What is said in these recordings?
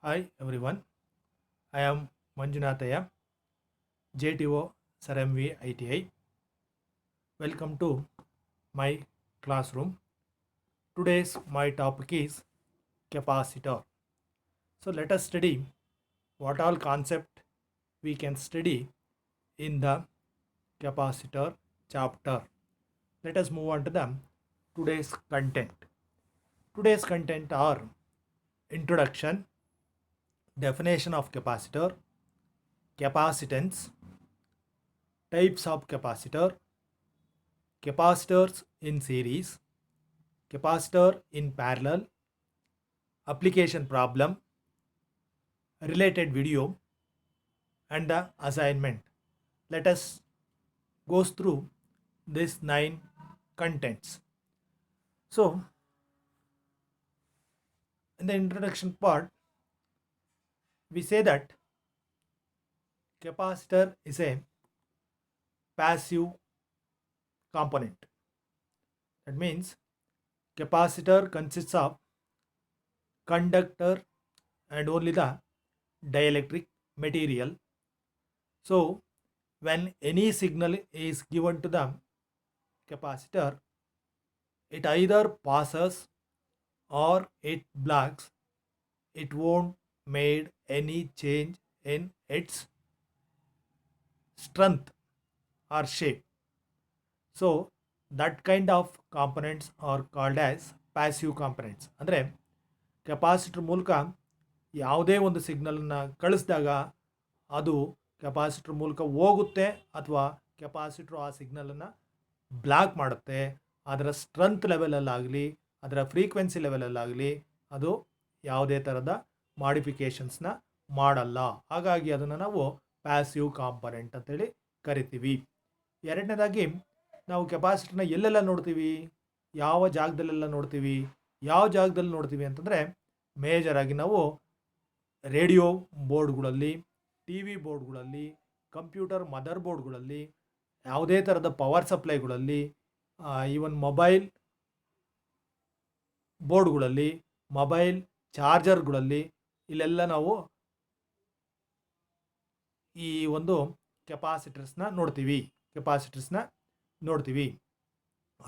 Hi everyone, I am Manjunathaya, JTO SRMV ITI. Welcome to my classroom. Today's my topic is capacitor. So let us study what all concept we can study in the capacitor chapter. Let us move on to the today's content. Today's content are introduction, definition of capacitor, capacitance, types of capacitor, capacitors in series, capacitor in parallel, application problem, related video, and the assignment. Let us go through these 9 contents. So, in the introduction part, we say that capacitor is a passive component. That means capacitor consists of conductor and only the dielectric material. So, when any signal is given to the capacitor, it either passes or it blocks. It won't made any change in its strength or shape. So that kind of components are called as passive components. ಅಂದರೆ capacitor ಮೂಲಕ ಯಾವುದೇ ಒಂದು ಸಿಗ್ನಲನ್ನು ಕಳಿಸಿದಾಗ ಅದು capacitor ಮೂಲಕ ಹೋಗುತ್ತೆ ಅಥವಾ capacitor ಆ ಸಿಗ್ನಲನ್ನು block ಮಾಡುತ್ತೆ. ಅದರ ಸ್ಟ್ರೆಂತ್ ಲೆವೆಲಲ್ಲಾಗಲಿ ಅದರ ಫ್ರೀಕ್ವೆನ್ಸಿ ಲೆವೆಲಲ್ಲಾಗಲಿ ಅದು ಯಾವುದೇ ಥರದ ಮಾಡಿಫಿಕೇಷನ್ಸ್ನ ಮಾಡಲ್ಲ. ಹಾಗಾಗಿ ಅದನ್ನು ನಾವು ಪ್ಯಾಸಿವ್ ಕಾಂಪೊನೆಂಟ್ ಅಂತೇಳಿ ಕರಿತೀವಿ. ಎರಡನೇದಾಗಿ ನಾವು ಕೆಪಾಸಿಟರ್ನ ಎಲ್ಲೆಲ್ಲ ನೋಡ್ತೀವಿ, ಯಾವ ಜಾಗದಲ್ಲೆಲ್ಲ ನೋಡ್ತೀವಿ, ಯಾವ ಜಾಗದಲ್ಲಿ ನೋಡ್ತೀವಿ ಅಂತಂದರೆ ಮೇಜರಾಗಿ ನಾವು ರೇಡಿಯೋ ಬೋರ್ಡ್ಗಳಲ್ಲಿ, ಟಿ ವಿ ಬೋರ್ಡ್ಗಳಲ್ಲಿ, ಕಂಪ್ಯೂಟರ್ ಮದರ್ ಬೋರ್ಡ್ಗಳಲ್ಲಿ, ಯಾವುದೇ ಥರದ ಪವರ್ ಸಪ್ಲೈಗಳಲ್ಲಿ, ಈವನ್ ಮೊಬೈಲ್ ಬೋರ್ಡ್ಗಳಲ್ಲಿ, ಮೊಬೈಲ್ ಚಾರ್ಜರ್ಗಳಲ್ಲಿ ಇಲ್ಲೆಲ್ಲ ನಾವು ಈ ಒಂದು ಕೆಪಾಸಿಟರ್ಸ್ನ ನೋಡ್ತೀವಿ.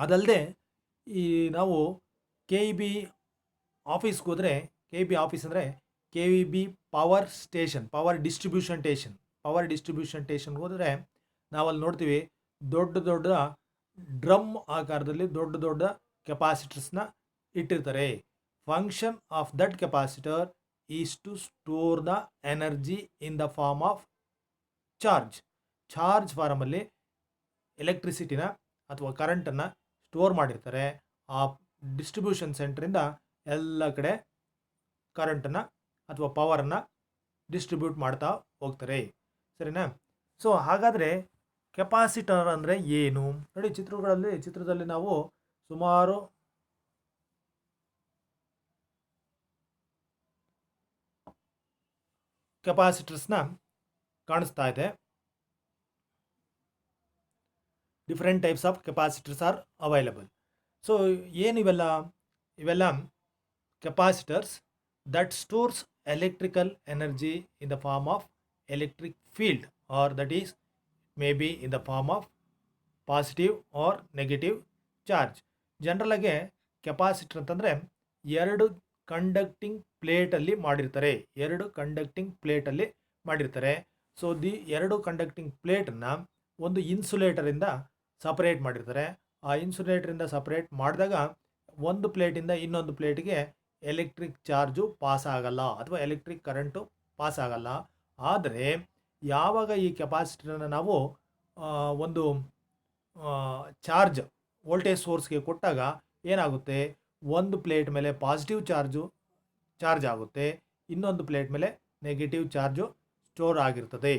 ಅದಲ್ಲದೆ ಈ ನಾವು ಕೆ ಇ ಬಿ ಆಫೀಸ್ಗೆ ಹೋದರೆ, ಕೆ ಇ ಬಿ ಆಫೀಸ್ ಅಂದರೆ K E B power distribution ಸ್ಟೇಷನ್ಗೆ ಹೋದರೆ ನಾವಲ್ಲಿ ನೋಡ್ತೀವಿ ದೊಡ್ಡ ದೊಡ್ಡ ಡ್ರಮ್ ಆಕಾರದಲ್ಲಿ ದೊಡ್ಡ ದೊಡ್ಡ ಕೆಪಾಸಿಟರ್ಸ್ನ ಇಟ್ಟಿರ್ತಾರೆ. Function of that capacitor is to store the energy in the form of charge ಫಾರಮಲ್ಲಿ ಎಲೆಕ್ಟ್ರಿಸಿಟಿನ ಅಥವಾ ಕರೆಂಟನ್ನು ಸ್ಟೋರ್ ಮಾಡಿರ್ತಾರೆ. ಆ ಡಿಸ್ಟ್ರಿಬ್ಯೂಷನ್ ಸೆಂಟ್ರಿಂದ ಎಲ್ಲ ಕಡೆ ಕರೆಂಟನ್ನು ಅಥವಾ ಪವರನ್ನು ಡಿಸ್ಟ್ರಿಬ್ಯೂಟ್ ಮಾಡ್ತಾ ಹೋಗ್ತಾರೆ. ಸರಿನಾ? ಸೊ ಹಾಗಾದರೆ ಕೆಪಾಸಿಟರ್ ಅಂದರೆ ಏನು ನೋಡಿ. ಚಿತ್ರದಲ್ಲಿ ನಾವು ಸುಮಾರು ಕೆಪಾಸಿಟರ್ಸ್ನ ಕಾಣಿಸ್ತಾ ಇದೆ. Different types of capacitors are available. So ಏನು ಇವೆಲ್ಲ capacitors that stores electrical energy in the form of electric field or that is may be in the form of positive or negative charge. ಜನರಲಾಗೆ capacitor ಅಂತಂದರೆ ಎರಡು conducting ಪ್ಲೇಟಲ್ಲಿ ಮಾಡಿರ್ತಾರೆ. So ಎರಡು conducting ಪ್ಲೇಟನ್ನು ಒಂದು ಇನ್ಸುಲೇಟರಿಂದ separate ಮಾಡಿರ್ತಾರೆ. ಆ ಇನ್ಸುಲೇಟರಿಂದ ಸಪರೇಟ್ ಮಾಡಿದಾಗ ಒಂದು ಪ್ಲೇಟಿಂದ ಇನ್ನೊಂದು ಪ್ಲೇಟಿಗೆ ಎಲೆಕ್ಟ್ರಿಕ್ ಚಾರ್ಜು ಪಾಸ್ ಆಗಲ್ಲ ಅಥವಾ ಎಲೆಕ್ಟ್ರಿಕ್ ಕರೆಂಟು ಪಾಸ್ ಆಗಲ್ಲ. ಆದರೆ ಯಾವಾಗ ಈ ಕೆಪಾಸಿಟರನ್ನು ನಾವು ಒಂದು ಚಾರ್ಜ್ ವೋಲ್ಟೇಜ್ ಸೋರ್ಸ್ಗೆ ಕೊಟ್ಟಾಗ ಏನಾಗುತ್ತೆ, ಒಂದು ಪ್ಲೇಟ್ ಮೇಲೆ ಪಾಸಿಟಿವ್ ಚಾರ್ಜ್ ಆಗುತ್ತೆ, ಇನ್ನೊಂದು ಪ್ಲೇಟ್ ಮೇಲೆ ನೆಗೆಟಿವ್ ಚಾರ್ಜು ಸ್ಟೋರ್ ಆಗಿರ್ತದೆ.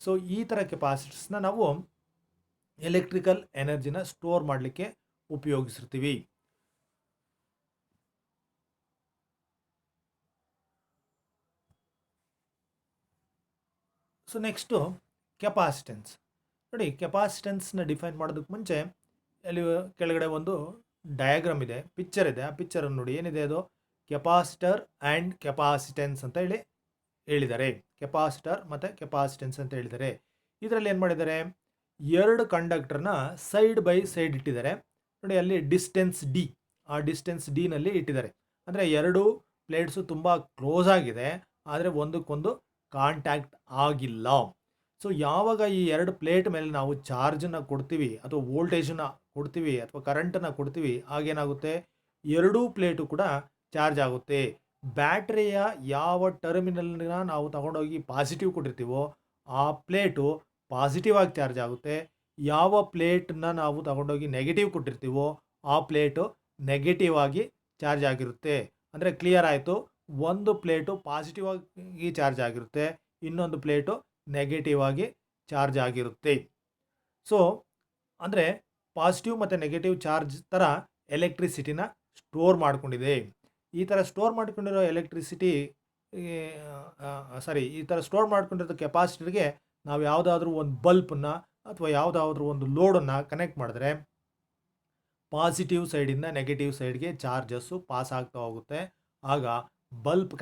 ಸೊ ಈ ಥರ ಕೆಪಾಸಿಟರ್ಸ್ನ ನಾವು ಎಲೆಕ್ಟ್ರಿಕಲ್ ಎನರ್ಜಿನ ಸ್ಟೋರ್ ಮಾಡಲಿಕ್ಕೆ ಉಪಯೋಗಿಸಿರ್ತೀವಿ. ಸೊ ನೆಕ್ಸ್ಟು ಕೆಪಾಸಿಟೆನ್ಸ್ ನೋಡಿ. ಕೆಪಾಸಿಟೆನ್ಸ್ನ ಡಿಫೈನ್ ಮಾಡೋದಕ್ಕೆ ಮುಂಚೆ ಅಲ್ಲಿ ಕೆಳಗಡೆ ಒಂದು ಡಯಾಗ್ರಾಮ್ ಇದೆ, ಪಿಕ್ಚರ್ ಇದೆ. ಆ ಪಿಕ್ಚರನ್ನು ನೋಡಿ, ಏನಿದೆ ಅದು ಕೆಪಾಸಿಟರ್ ಆ್ಯಂಡ್ ಕೆಪಾಸಿಟೆನ್ಸ್ ಅಂತ ಹೇಳಿ ಹೇಳಿದ್ದಾರೆ. ಕೆಪಾಸಿಟರ್ ಮತ್ತು ಕೆಪಾಸಿಟೆನ್ಸ್ ಅಂತ ಹೇಳಿದ್ದಾರೆ. ಇದರಲ್ಲಿ ಏನು ಮಾಡಿದ್ದಾರೆ, ಎರಡು ಕಂಡಕ್ಟರ್ನ ಸೈಡ್ ಬೈ ಸೈಡ್ ಇಟ್ಟಿದ್ದಾರೆ. ನೋಡಿ ಅಲ್ಲಿ ಡಿಸ್ಟೆನ್ಸ್ ಡಿ, ಆ ಡಿಸ್ಟೆನ್ಸ್ ಡಿನಲ್ಲಿ ಇಟ್ಟಿದ್ದಾರೆ. ಅಂದರೆ ಎರಡು ಪ್ಲೇಟ್ಸು ತುಂಬ ಕ್ಲೋಸ್ ಆಗಿದೆ, ಆದರೆ ಒಂದಕ್ಕೊಂದು ಕಾಂಟ್ಯಾಕ್ಟ್ ಆಗಿಲ್ಲ. ಸೊ ಯಾವಾಗ ಈ ಎರಡು ಪ್ಲೇಟ್ ಮೇಲೆ ನಾವು ಚಾರ್ಜನ್ನು ಕೊಡ್ತೀವಿ ಅಥವಾ ವೋಲ್ಟೇಜನ್ನು ಕೊಡ್ತೀವಿ ಅಥವಾ ಕರೆಂಟನ್ನು ಕೊಡ್ತೀವಿ, ಆಗೇನಾಗುತ್ತೆ, ಎರಡೂ ಪ್ಲೇಟು ಕೂಡ ಚಾರ್ಜ್ ಆಗುತ್ತೆ. ಬ್ಯಾಟ್ರಿಯ ಯಾವ ಟರ್ಮಿನಲ್ನ ನಾವು ತಗೊಂಡೋಗಿ ಪಾಸಿಟಿವ್ ಕೊಟ್ಟಿರ್ತೀವೋ ಆ ಪ್ಲೇಟು ಪಾಸಿಟಿವ್ ಆಗಿ ಚಾರ್ಜ್ ಆಗುತ್ತೆ. ಯಾವ ಪ್ಲೇಟನ್ನ ನಾವು ತಗೊಂಡೋಗಿ ನೆಗೆಟಿವ್ ಕೊಟ್ಟಿರ್ತೀವೋ ಆ ಪ್ಲೇಟು ನೆಗೆಟಿವ್ ಆಗಿ ಚಾರ್ಜ್ ಆಗಿರುತ್ತೆ. ಅಂದರೆ ಕ್ಲಿಯರ್ ಆಯಿತು, ಒಂದು ಪ್ಲೇಟು ಪಾಸಿಟಿವ್ ಆಗಿ ಚಾರ್ಜ್ ಆಗಿರುತ್ತೆ, ಇನ್ನೊಂದು ಪ್ಲೇಟು ನೆಗೆಟಿವ್ ಆಗಿ ಚಾರ್ಜ್ ಆಗಿರುತ್ತೆ. ಸೊ ಅಂದರೆ ಪಾಸಿಟಿವ್ ಮತ್ತು ನೆಗೆಟಿವ್ ಚಾರ್ಜ್ ಥರ ಎಲೆಕ್ಟ್ರಿಸಿಟಿನ ಸ್ಟೋರ್ ಮಾಡ್ಕೊಂಡಿದೆ. ಈ ಥರ ಸ್ಟೋರ್ ಮಾಡ್ಕೊಂಡಿರೋ ಎಲೆಕ್ಟ್ರಿಸಿಟಿ ಈ ಥರ ಸ್ಟೋರ್ ಮಾಡ್ಕೊಂಡಿರೋ ಕೆಪಾಸಿಟರ್ಗೆ ನಾವು ಯಾವುದಾದ್ರೂ ಒಂದು ಬಲ್ಪನ್ನ ಅಥವಾ ಯಾವುದಾದ್ರೂ ಒಂದು ಲೋಡನ್ನು ಕನೆಕ್ಟ್ ಮಾಡಿದ್ರೆ ಪಾಸಿಟಿವ್ ಸೈಡಿಂದ ನೆಗೆಟಿವ್ ಸೈಡ್ಗೆ ಚಾರ್ಜಸ್ಸು ಪಾಸ್ ಆಗ್ತಾ ಹೋಗುತ್ತೆ. ಆಗ ಬಲ್ಪ್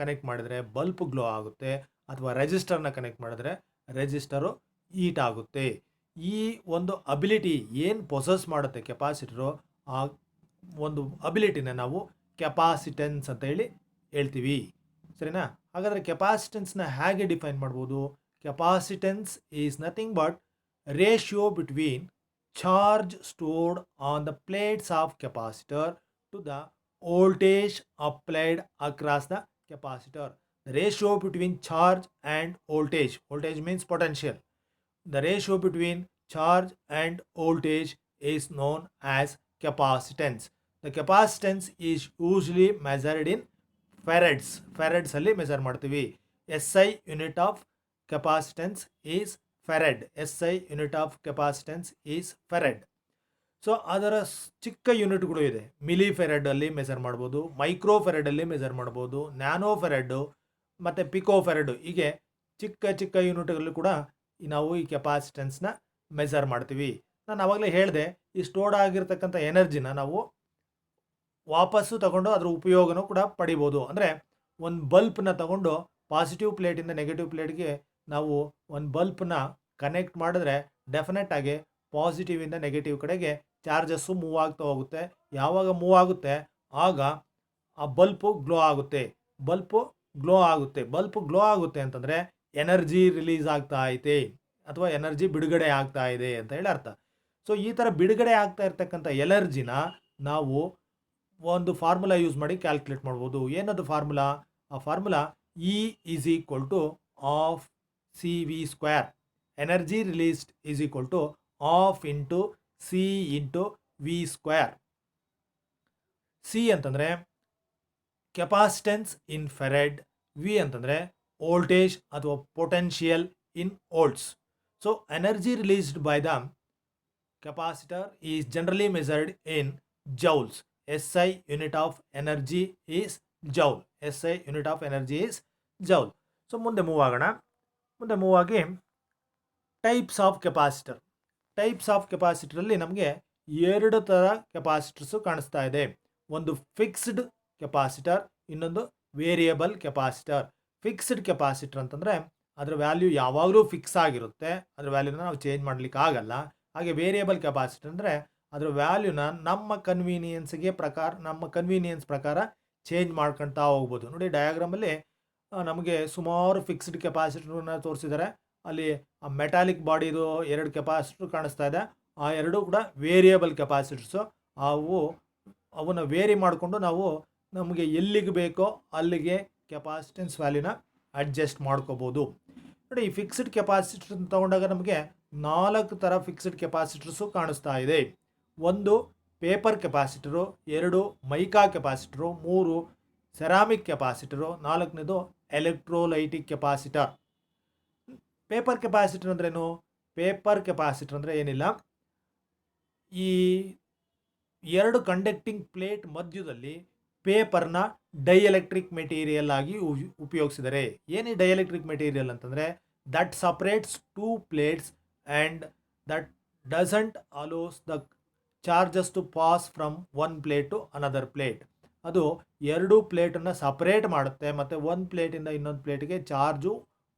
ಕನೆಕ್ಟ್ ಮಾಡಿದರೆ ಬಲ್ಪ್ ಗ್ಲೋ ಆಗುತ್ತೆ, ಅಥವಾ ರೆಜಿಸ್ಟರ್ನ ಕನೆಕ್ಟ್ ಮಾಡಿದ್ರೆ ರೆಜಿಸ್ಟರು ಹೀಟ್ ಆಗುತ್ತೆ. ಈ ಒಂದು ಅಬಿಲಿಟಿ ಏನು ಪೊಸೆಸ್ ಮಾಡುತ್ತೆ ಕೆಪಾಸಿಟರು, ಆ ಒಂದು ಅಬಿಲಿಟಿನ ನಾವು ಕೆಪಾಸಿಟೆನ್ಸ್ ಅಂತ ಹೇಳ್ತೀವಿ. ಸರಿನಾ? ಹಾಗಾದರೆ ಕೆಪಾಸಿಟೆನ್ಸ್ನ ಹೇಗೆ ಡಿಫೈನ್ ಮಾಡ್ಬೋದು? Capacitance is nothing but ratio between charge stored on the plates of capacitor to the voltage applied across the capacitor. The ratio between charge and voltage, voltage means potential, the ratio between charge and voltage is known as capacitance. The capacitance is usually measured in farads. Farads ಅಲ್ಲಿ measure ಮಾಡ್ತೀವಿ. SI unit of capacitance is farad. SI unit of capacitance is farad. So ಅದರ ಚಿಕ್ಕ ಯೂನಿಟ್ಗಳು ಇದೆ. Milli ಫೆರಡಲ್ಲಿ measure ಮಾಡ್ಬೋದು, micro ಫೆರಡಲ್ಲಿ measure ಮಾಡ್ಬೋದು, nano ಫೆರಡು ಮತ್ತು pico ಫೆರಡು, ಹೀಗೆ ಚಿಕ್ಕ ಚಿಕ್ಕ ಯೂನಿಟ್ಗಳಲ್ಲಿ ಕೂಡ ನಾವು ಈ ಕೆಪಾಸಿಟೆನ್ಸ್ನ ಮೆಜರ್ ಮಾಡ್ತೀವಿ. ನಾನು ಆವಾಗಲೇ ಹೇಳಿದೆ, ಈ ಸ್ಟೋರ್ಡ್ ಆಗಿರ್ತಕ್ಕಂಥ ಎನರ್ಜಿನ ನಾವು ವಾಪಸ್ಸು ತಗೊಂಡು ಅದರ ಉಪಯೋಗನೂ ಕೂಡ ಪಡಿಬೋದು. ಅಂದರೆ ಒಂದು ಬಲ್ಪ್ನ ತಗೊಂಡು ಪಾಸಿಟಿವ್ ಪ್ಲೇಟಿಂದ ನೆಗೆಟಿವ್ ಪ್ಲೇಟ್ಗೆ ನಾವು ಒಂದು ಬಲ್ಪ್ನ ಕನೆಕ್ಟ್ ಮಾಡಿದ್ರೆ ಡೆಫಿನೆಟ್ ಆಗಿ ಪಾಸಿಟಿವಿಂದ ನೆಗೆಟಿವ್ ಕಡೆಗೆ ಚಾರ್ಜಸ್ಸು ಮೂವ್ ಆಗ್ತಾ ಹೋಗುತ್ತೆ. ಯಾವಾಗ ಮೂವ್ ಆಗುತ್ತೆ ಆಗ ಆ ಬಲ್ಪು ಗ್ಲೋ ಆಗುತ್ತೆ. ಬಲ್ಪು ಗ್ಲೋ ಆಗುತ್ತೆ ಅಂತಂದರೆ ಎನರ್ಜಿ ರಿಲೀಸ್ ಆಗ್ತಾ ಐತೆ ಅಥವಾ ಎನರ್ಜಿ ಬಿಡುಗಡೆ ಆಗ್ತಾ ಇದೆ ಅಂತ ಹೇಳಿ ಅರ್ಥ. ಸೊ ಈ ಥರ ಬಿಡುಗಡೆ ಆಗ್ತಾ ಇರ್ತಕ್ಕಂಥ ಎನರ್ಜಿನ ನಾವು ಒಂದು ಫಾರ್ಮುಲಾ ಯೂಸ್ ಮಾಡಿ ಕ್ಯಾಲ್ಕುಲೇಟ್ ಮಾಡ್ಬೋದು. ಏನದು ಫಾರ್ಮುಲಾ? ಆ formula E is equal to half CV². Energy released is equal to half into C into V². C ಅಂತಂದರೆ ಕೆಪಾಸಿಟೆನ್ಸ್ ಇನ್ ಫೆರಡ್, ವಿ ಅಂತಂದರೆ ವೋಲ್ಟೇಜ್ ಅಥವಾ potential in volts. So energy released by the capacitor is generally measured in joules. SI unit of energy is joule. SI unit of energy is joule. So ಮುಂದೆ move ಆಗಿ types of ಕೆಪಾಸಿಟರಲ್ಲಿ ನಮಗೆ ಎರಡು ಥರ capacitors ಕಾಣಿಸ್ತಾ ಇದೆ. ಒಂದು fixed capacitor, ಇನ್ನೊಂದು ವೇರಿಯಬಲ್ ಕೆಪಾಸಿಟರ್. ಫಿಕ್ಸ್ಡ್ ಕೆಪಾಸಿಟರ್ ಅಂತಂದರೆ ಅದರ ವ್ಯಾಲ್ಯೂ ಯಾವಾಗಲೂ ಫಿಕ್ಸ್ ಆಗಿರುತ್ತೆ, ಅದರ ವ್ಯಾಲ್ಯೂನ ನಾವು ಚೇಂಜ್ ಮಾಡಲಿಕ್ಕೆ ಆಗಲ್ಲ. ಹಾಗೆ ವೇರಿಯಬಲ್ ಕೆಪಾಸಿಟರ್ ಅಂದರೆ ಅದರ ವ್ಯಾಲ್ಯೂನ ನಮ್ಮ ಕನ್ವೀನಿಯನ್ಸ್ ಪ್ರಕಾರ ಚೇಂಜ್ ಮಾಡ್ಕೊಳ್ತಾ ಹೋಗ್ಬೋದು. ನೋಡಿ ಡಯಾಗ್ರಾಮಲ್ಲಿ ನಮಗೆ ಸುಮಾರು ಫಿಕ್ಸ್ಡ್ ಕೆಪಾಸಿಟರ್ನ ತೋರಿಸಿದ್ದಾರೆ. ಅಲ್ಲಿ ಆ ಮೆಟಾಲಿಕ್ ಬಾಡಿದು ಎರಡು ಕೆಪಾಸಿಟರ್ ಕಾಣಿಸ್ತಾ ಇದೆ. ಆ ಎರಡೂ ಕೂಡ ವೇರಿಯಬಲ್ ಕೆಪಾಸಿಟರ್ಸು. ಅವನ್ನ ವೇರಿ ಮಾಡಿಕೊಂಡು ನಾವು ನಮಗೆ ಎಲ್ಲಿಗೆ ಬೇಕೋ ಅಲ್ಲಿಗೆ ಕೆಪಾಸಿಟೆನ್ಸ್ ವ್ಯಾಲ್ಯೂನ ಅಡ್ಜಸ್ಟ್ ಮಾಡ್ಕೋಬೋದು. ನೋಡಿ ಈ ಫಿಕ್ಸ್ಡ್ ಕೆಪಾಸಿಟರ್ ತಗೊಂಡಾಗ ನಮಗೆ 4 ಥರ ಫಿಕ್ಸ್ಡ್ ಕೆಪಾಸಿಟರ್ಸು ಕಾಣಿಸ್ತಾ ಇದೆ. ಒಂದು paper capacitor, 2 mica capacitor, 3 ceramic capacitor, 4ನೇದು ಎಲೆಕ್ಟ್ರೋಲೈಟಿಕ್ ಕೆಪಾಸಿಟರ್. ಪೇಪರ್ ಕೆಪಾಸಿಟರ್ ಅಂದ್ರೇನು? ಪೇಪರ್ ಕೆಪಾಸಿಟರ್ ಅಂದರೆ ಏನಿಲ್ಲ, ಈ ಎರಡು ಕಂಡಕ್ಟಿಂಗ್ ಪ್ಲೇಟ್ ಮಧ್ಯದಲ್ಲಿ ಪೇಪರ್ನ ಡೈಎಲೆಕ್ಟ್ರಿಕ್ ಮೆಟೀರಿಯಲ್ ಆಗಿ ಉಪಯೋಗಿಸಿದ್ದಾರೆ. ಏನು ಡೈಎಲೆಕ್ಟ್ರಿಕ್ ಮೆಟೀರಿಯಲ್ ಅಂತಂದರೆ that separates 2 plates and that doesn't allows the charges to pass from one plate to another plate. ಅದು ಎರಡು ಪ್ಲೇಟನ್ನು ಸಪ್ರೇಟ್ ಮಾಡುತ್ತೆ ಮತ್ತು ಒಂದು ಪ್ಲೇಟಿಂದ ಇನ್ನೊಂದು ಪ್ಲೇಟ್ಗೆ ಚಾರ್ಜು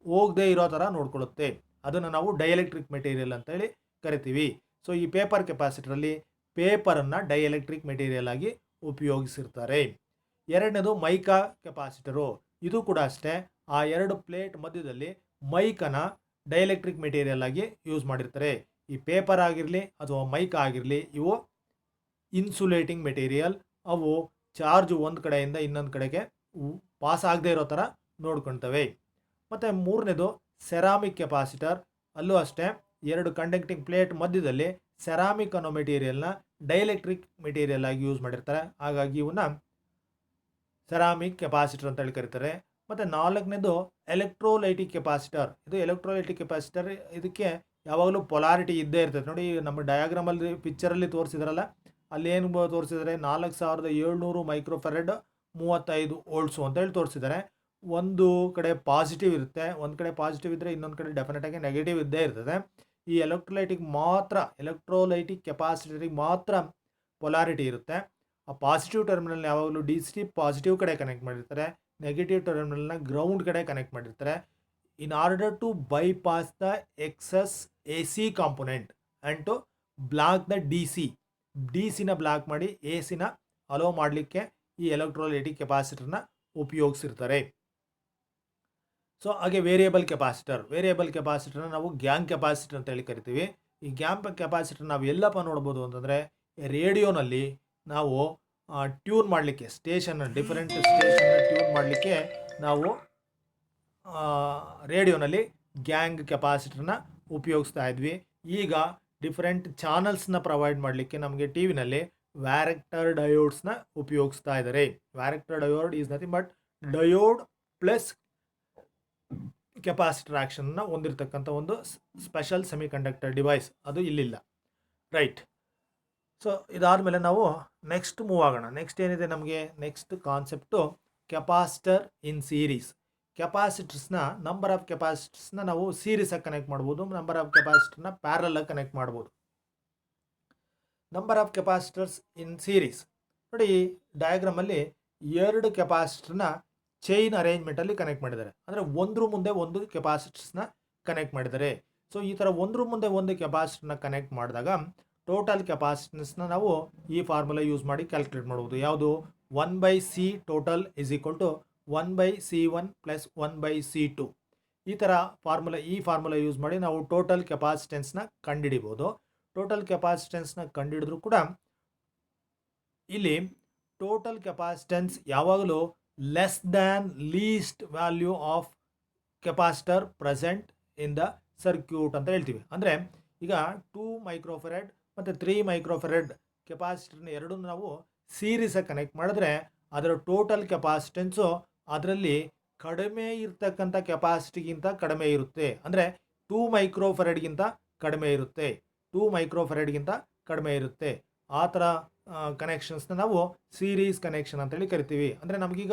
ಹೋಗದೇ ಇರೋ ಥರ ನೋಡ್ಕೊಳ್ಳುತ್ತೆ. ಅದನ್ನು ನಾವು ಡೈಎಲೆಕ್ಟ್ರಿಕ್ ಮೆಟೀರಿಯಲ್ ಅಂತೇಳಿ ಕರಿತೀವಿ. ಸೊ ಈ ಪೇಪರ್ ಕೆಪಾಸಿಟರಲ್ಲಿ ಪೇಪರನ್ನು ಡೈಎಲೆಕ್ಟ್ರಿಕ್ ಮೆಟೀರಿಯಲ್ ಆಗಿ ಉಪಯೋಗಿಸಿರ್ತಾರೆ. ಎರಡನೇದು ಮೈಕಾ ಕೆಪಾಸಿಟರು. ಇದು ಕೂಡ ಅಷ್ಟೇ, ಆ ಎರಡು ಪ್ಲೇಟ್ ಮಧ್ಯದಲ್ಲಿ ಮೈಕನ್ನು ಡೈಎಲೆಕ್ಟ್ರಿಕ್ ಮೆಟೀರಿಯಲ್ ಆಗಿ ಯೂಸ್ ಮಾಡಿರ್ತಾರೆ. ಈ ಪೇಪರ್ ಆಗಿರಲಿ ಅಥವಾ ಮೈಕಾ ಆಗಿರಲಿ, ಇವು ಇನ್ಸುಲೇಟಿಂಗ್ ಮೆಟೀರಿಯಲ್. ಅವು ಚಾರ್ಜ್ ಒಂದು ಕಡೆಯಿಂದ ಇನ್ನೊಂದು ಕಡೆಗೆ ಪಾಸ್ ಆಗದೆ ಇರೋ ಥರ ನೋಡ್ಕೊಳ್ತವೆ. ಮತ್ತು ಮೂರನೇದು ಸೆರಾಮಿಕ್ ಕೆಪಾಸಿಟರ್. ಅಲ್ಲೂ ಅಷ್ಟೇ, ಎರಡು ಕಂಡಕ್ಟಿಂಗ್ ಪ್ಲೇಟ್ ಮಧ್ಯದಲ್ಲಿ ಸೆರಾಮಿಕ್ ಅನ್ನೋ ಮೆಟೀರಿಯಲ್ನ ಡೈಎಲೆಕ್ಟ್ರಿಕ್ ಮೆಟೀರಿಯಲ್ ಆಗಿ ಯೂಸ್ ಮಾಡಿರ್ತಾರೆ. ಹಾಗಾಗಿ ಇವನ್ನ ಸೆರಾಮಿಕ್ ಕೆಪಾಸಿಟರ್ ಅಂತೇಳಿ ಕರೀತಾರೆ. ಮತ್ತು ನಾಲ್ಕನೇದು ಎಲೆಕ್ಟ್ರೋಲೈಟಿಕ್ ಕೆಪಾಸಿಟರ್. ಇದು ಎಲೆಕ್ಟ್ರೋಲೈಟಿಕ್ ಕೆಪಾಸಿಟರ್, ಇದಕ್ಕೆ ಯಾವಾಗಲೂ ಪೊಲಾರಿಟಿ ಇದ್ದೇ ಇರ್ತದೆ. ನೋಡಿ, ನಮ್ಮ ಡಯಾಗ್ರಾಮಲ್ಲಿ ಪಿಕ್ಚರಲ್ಲಿ ತೋರಿಸಿದ್ರಲ್ಲ, ಅಲ್ಲೇನು ತೋರಿಸಿದ್ದಾರೆ, 4700 ಮೈಕ್ರೋಫೆರಡ್ 35 ವೋಲ್ಟ್ಸು ಅಂತೇಳಿ ತೋರಿಸಿದ್ದಾರೆ. ಒಂದು ಕಡೆ ಪಾಸಿಟಿವ್ ಇರುತ್ತೆ, ಒಂದು ಕಡೆ ಪಾಸಿಟಿವ್ ಇದ್ದರೆ ಇನ್ನೊಂದು ಕಡೆ ಡೆಫಿನೆಟಾಗಿ ನೆಗೆಟಿವ್ ಇದ್ದೇ ಇರ್ತದೆ. ಈ ಎಲೆಕ್ಟ್ರೋಲೈಟಿಕ್ ಕೆಪಾಸಿಟರಿಗೆ ಮಾತ್ರ ಪೊಲಾರಿಟಿ ಇರುತ್ತೆ. ಆ ಪಾಸಿಟಿವ್ ಟರ್ಮಿನಲ್ ಯಾವಾಗಲೂ DC ಪಾಸಿಟಿವ್ ಕಡೆ ಕನೆಕ್ಟ್ ಮಾಡಿರ್ತಾರೆ, ನೆಗೆಟಿವ್ ಟರ್ಮಿನಲ್ನ ಗ್ರೌಂಡ್ ಕಡೆ ಕನೆಕ್ಟ್ ಮಾಡಿರ್ತಾರೆ. In order to bypass the excess AC component and to block the ಡಿಸಿನ ಬ್ಲಾಕ್ ಮಾಡಿ AC ಅಲೋ ಮಾಡಲಿಕ್ಕೆ ಈ ಎಲೆಕ್ಟ್ರೋಲೈಟಿಕ್ ಕೆಪಾಸಿಟರ್ನ ಉಪಯೋಗಿಸಿರ್ತಾರೆ. ಸೊ ಹಾಗೆ ವೇರಿಯಬಲ್ ಕೆಪಾಸಿಟರ್ನ ನಾವು ಗ್ಯಾಂಗ್ ಕೆಪಾಸಿಟರ್ ಅಂತೇಳಿ ಕರಿತೀವಿ. ಈ ಗ್ಯಾಂಗ್ ಕೆಪಾಸಿಟರ್ ನಾವು ಎಲ್ಲಪ್ಪ ನೋಡ್ಬೋದು ಅಂತಂದರೆ, ರೇಡಿಯೋನಲ್ಲಿ ನಾವು ಟ್ಯೂನ್ ಮಾಡಲಿಕ್ಕೆ ಡಿಫರೆಂಟ್ ಸ್ಟೇಷನ್ನ ಟ್ಯೂನ್ ಮಾಡಲಿಕ್ಕೆ ನಾವು ರೇಡಿಯೋನಲ್ಲಿ ಗ್ಯಾಂಗ್ ಕೆಪಾಸಿಟರ್ನ ಉಪಯೋಗಿಸ್ತಾ ಇದ್ವಿ. ಈಗ ಡಿಫರೆಂಟ್ ಚಾನಲ್ಸ್ನ ಪ್ರೊವೈಡ್ ಮಾಡಲಿಕ್ಕೆ ನಮಗೆ ಟಿ ವಿನಲ್ಲಿ ವ್ಯಾರೆಕ್ಟರ್ ಡಯೋಡ್ಸ್ನ ಉಪಯೋಗಿಸ್ತಾ ಇದ್ದಾರೆ. Varactor diode is nothing but diode plus capacitor ಆ್ಯಕ್ಷನ್ನ ಹೊಂದಿರತಕ್ಕಂಥ ಒಂದು ಸ್ಪೆಷಲ್ ಸೆಮಿಕಂಡಕ್ಟರ್ ಡಿವೈಸ್. ಅದು ಇಲ್ಲಿಲ್ಲ, ರೈಟ್. ಸೊ ಇದಾದಮೇಲೆ ನಾವು ನೆಕ್ಸ್ಟ್ ಮೂವ್ ಆಗೋಣ. ನೆಕ್ಸ್ಟ್ ಏನಿದೆ ನಮಗೆ, next concept capacitor in series. ಕೆಪಾಸಿಟರ್ಸ್ನ ನಂಬರ್ ಆಫ್ ಕೆಪಾಸಿಟರ್ಸ್ನ ನಾವು ಸೀರೀಸಾಗಿ ಕನೆಕ್ಟ್ ಮಾಡ್ಬೋದು, ನಂಬರ್ ಆಫ್ ಕೆಪಾಸಿಟರ್ನ ಪ್ಯಾರಲಾಗಿ ಕನೆಕ್ಟ್ ಮಾಡ್ಬೋದು. Number of capacitors in series ನೋಡಿ, ಡಯಾಗ್ರಾಮಲ್ಲಿ ಎರಡು ಕೆಪಾಸಿಟರ್ನ ಚೈನ್ ಅರೇಂಜ್ಮೆಂಟಲ್ಲಿ ಕನೆಕ್ಟ್ ಮಾಡಿದ್ದಾರೆ. ಅಂದರೆ ಒಂದ್ರ ಮುಂದೆ ಒಂದು ಕೆಪಾಸಿಟರ್ಸ್ನ ಕನೆಕ್ಟ್ ಮಾಡಿದ್ದಾರೆ. ಸೊ ಈ ಥರ ಒಂದ್ರ ಮುಂದೆ ಒಂದು ಕೆಪಾಸಿಟರ್ನ ಕನೆಕ್ಟ್ ಮಾಡಿದಾಗ ಟೋಟಲ್ ಕೆಪಾಸಿಟನ್ಸ್ನ ನಾವು ಈ ಫಾರ್ಮುಲಾ ಯೂಸ್ ಮಾಡಿ ಕ್ಯಾಲ್ಕುಲೇಟ್ ಮಾಡ್ಬೋದು. ಯಾವುದು, 1/C total is equal to 1/C1 plus 1/C2. ಈ ಫಾರ್ಮುಲಾ ಯೂಸ್ ಮಾಡಿ ನಾವು ಟೋಟಲ್ ಕೆಪಾಸಿಟೆನ್ಸ್ನ ಕಂಡುಹಿಡಿಬೋದು. ಟೋಟಲ್ ಕೆಪಾಸಿಟೆನ್ಸ್ನ ಕಂಡುಹಿಡಿದ್ರೂ ಕೂಡ ಇಲ್ಲಿ ಟೋಟಲ್ ಕೆಪಾಸಿಟೆನ್ಸ್ ಯಾವಾಗಲೂ less than least value of capacitor present in the circuit ಅಂತ ಹೇಳ್ತೀವಿ. ಅಂದರೆ ಈಗ 2 ಮೈಕ್ರೋಫೆರಡ್ ಮತ್ತು 3 ಮೈಕ್ರೋಫೆರಡ್ ಕೆಪಾಸಿಟರ್ನ ಎರಡನ್ನೂ ನಾವು ಸೀರೀಸಾಗಿ ಕನೆಕ್ಟ್ ಮಾಡಿದ್ರೆ ಅದರ ಟೋಟಲ್ ಕೆಪಾಸಿಟೆನ್ಸು ಅದರಲ್ಲಿ ಕಡಿಮೆ ಇರ್ತಕ್ಕಂಥ ಕೆಪಾಸಿಟಿಗಿಂತ ಕಡಿಮೆ ಇರುತ್ತೆ. ಅಂದರೆ 2 ಮೈಕ್ರೋಫೆರಡ್ಗಿಂತ ಕಡಿಮೆ ಇರುತ್ತೆ, 2 ಮೈಕ್ರೋಫೆರಡ್ಗಿಂತ ಕಡಿಮೆ ಇರುತ್ತೆ. ಆ ಥರ ಕನೆಕ್ಷನ್ಸ್ನ ನಾವು ಸೀರೀಸ್ ಕನೆಕ್ಷನ್ ಅಂತೇಳಿ ಕರಿತೀವಿ. ಅಂದರೆ ನಮಗೀಗ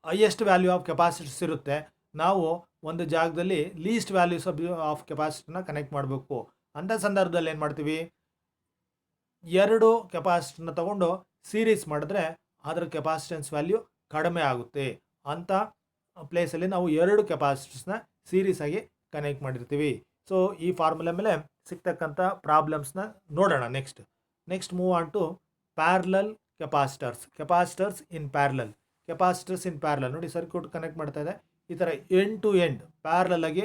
ಹೈಯೆಸ್ಟ್ ವ್ಯಾಲ್ಯೂ ಆಫ್ ಕೆಪಾಸಿಟರ್ಸ್ ಇರುತ್ತೆ, ನಾವು ಒಂದು ಜಾಗದಲ್ಲಿ ಲೀಸ್ಟ್ ವ್ಯಾಲ್ಯೂಸ್ ಆಫ್ ಕೆಪಾಸಿಟರ್ನ ಕನೆಕ್ಟ್ ಮಾಡಬೇಕು. ಅಂಥ ಸಂದರ್ಭದಲ್ಲಿ ಏನು ಮಾಡ್ತೀವಿ, ಎರಡು ಕೆಪಾಸಿಟರ್ನ ತಗೊಂಡು ಸೀರೀಸ್ ಮಾಡಿದ್ರೆ ಅದರ ಕೆಪಾಸಿಟೆನ್ಸ್ ವ್ಯಾಲ್ಯೂ ಕಡಿಮೆ ಆಗುತ್ತೆ. ಅಂಥ ಪ್ಲೇಸಲ್ಲಿ ನಾವು ಎರಡು ಕೆಪಾಸಿಟರ್ಸ್ನ ಸೀರೀಸಾಗಿ ಕನೆಕ್ಟ್ ಮಾಡಿರ್ತೀವಿ. ಸೊ ಈ ಫಾರ್ಮುಲಾ ಮೇಲೆ ಸಿಗ್ತಕ್ಕಂಥ ಪ್ರಾಬ್ಲಮ್ಸ್ನ ನೋಡೋಣ. Next move on to parallel capacitors in parallel ನೋಡಿ, ಸರ್ಕ್ಯೂಟ್ ಕನೆಕ್ಟ್ ಮಾಡ್ತಾ ಇದೆ. ಈ ಥರ ಎಂಡ್ ಟು ಎಂಡ್ ಪ್ಯಾರಲಲ್ ಆಗಿ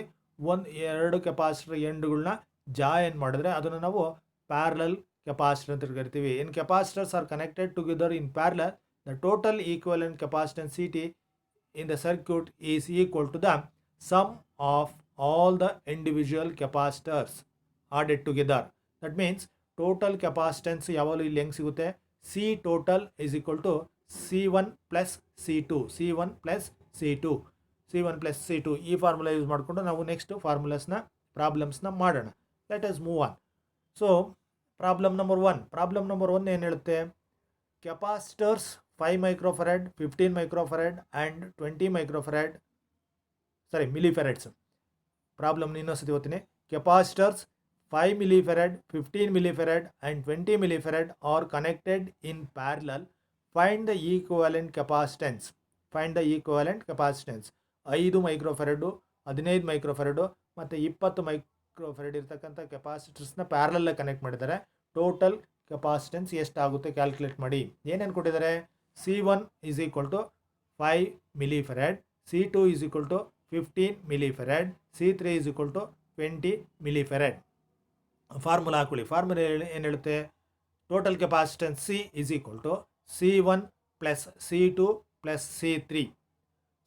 ಎರಡು ಕೆಪಾಸಿಟರ್ ಎಂಡ್ಗಳನ್ನ ಜಾಯಿನ್ ಮಾಡಿದ್ರೆ ಅದನ್ನು ನಾವು ಪ್ಯಾರಲಲ್ ಕೆಪಾಸಿಟರ್ ಅಂತ ಕರಿತೀವಿ. In capacitors are connected together in parallel, the total equivalent capacitance CT in the circuit is equal to the sum of all the individual capacitors added together. That means total capacitance ಯಾವಾಗಲೂ ಇಲ್ಲಿ ಹೆಂಗೆ ಸಿಗುತ್ತೆ, C total is equal to C1 plus C2 ಈ formula use ಮಾಡಿಕೊಂಡು ನಾವು next ಪ್ರಾಬ್ಲಮ್ಸ್ನ ಮಾಡೋಣ. Let us move on. So problem number one ಏನು ಹೇಳುತ್ತೆ, ಕೆಪಾಸಿಟರ್ಸ್ 5 ಮೈಕ್ರೋಫೆರಡ್, 15 ಮೈಕ್ರೋಫೆರಡ್ ಆ್ಯಂಡ್ 20 millifarad. ಪ್ರಾಬ್ಲಮ್ನ ಇನ್ನೊಂದ್ಸತಿ ಓದ್ತೀನಿ. Capacitors 5 millifarad, 15 millifarad and 20 millifarad are connected in parallel. Find the equivalent capacitance. Find the equivalent capacitance. 5 ಮೈಕ್ರೋಫೆರಡು, 15 ಮೈಕ್ರೋಫೆರಡು ಮತ್ತು 20 ಮೈಕ್ರೋಫೆರಡ್ ಇರ್ತಕ್ಕಂಥ ಕೆಪಾಸಿಟರ್ಸ್ನ ಪ್ಯಾರಲಲ್ಲಿ connect ಮಾಡಿದ್ದಾರೆ. ಟೋಟಲ್ ಕೆಪಾಸಿಟೆನ್ಸ್ ಎಷ್ಟಾಗುತ್ತೆ calculate ಮಾಡಿ. ಏನೇನು ಕೊಟ್ಟಿದ್ದಾರೆ? C1 is equal to 5 millifarad, C2 is equal to 15 millifarad, C3 is equal to 20 millifarad. Formula ಹಾಕೊಳ್ಳಿ. Formula ಏನು ಹೇಳುತ್ತೆ? Total capacitance C is equal to C1 plus C2 plus C3.